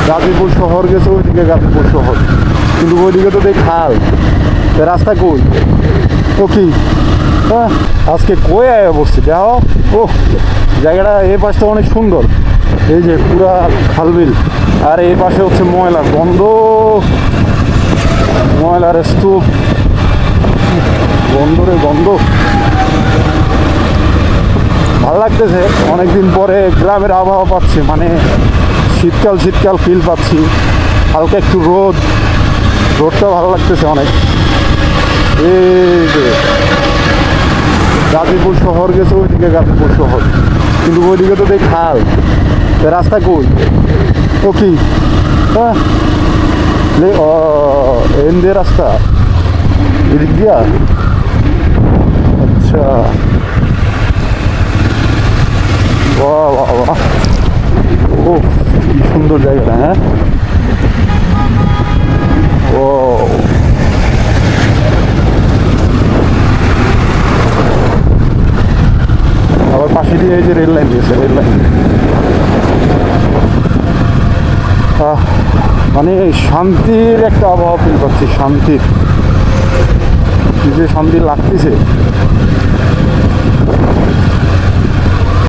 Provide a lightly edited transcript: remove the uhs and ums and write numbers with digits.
গাজীপুর শহর গেছে, ওইদিকে গাজীপুর শহর, কিন্তু ওইদিকে তো দেখ খাল, রাস্তা কই ও কি। হ্যাঁ, আজকে কয়ে আয়া বসছি দেখো। ও জায়গাটা এই পাশটা অনেক সুন্দর, এই যে পুরা খালবিল, আর এই পাশে হচ্ছে ময়লা গন্ধ, ময়লার স্তূপ, গন্ধ রে গন্ধ। ভালো লাগতেছে, অনেকদিন পরে গ্রামের আবহাওয়া পাচ্ছি, মানে শীতকাল শীতকাল ফিল পাচ্ছি, হালকা একটু রোদটা ভালো লাগতেছে অনেক। এই যে গাজীপুর শহর গেছে, ওইদিকে গাজীপুর শহর, কিন্তু ওইদিকে তো দেখ খাল, রাস্তা কই ও কি। হ্যাঁ, এন দিয়ে রাস্তা এদিক দিয়া। আচ্ছা, বাহ বাহ বাহ, ও কি সুন্দর জায়গাটা। হ্যাঁ, ও আবার পাশে দিয়ে এই যে রেল লাইন দিয়েছে, রেল লাইন। মানে শান্তির একটা আবহাওয়া ফিল পাচ্ছি, শান্তির, কি যে শান্তি লাগতেছে।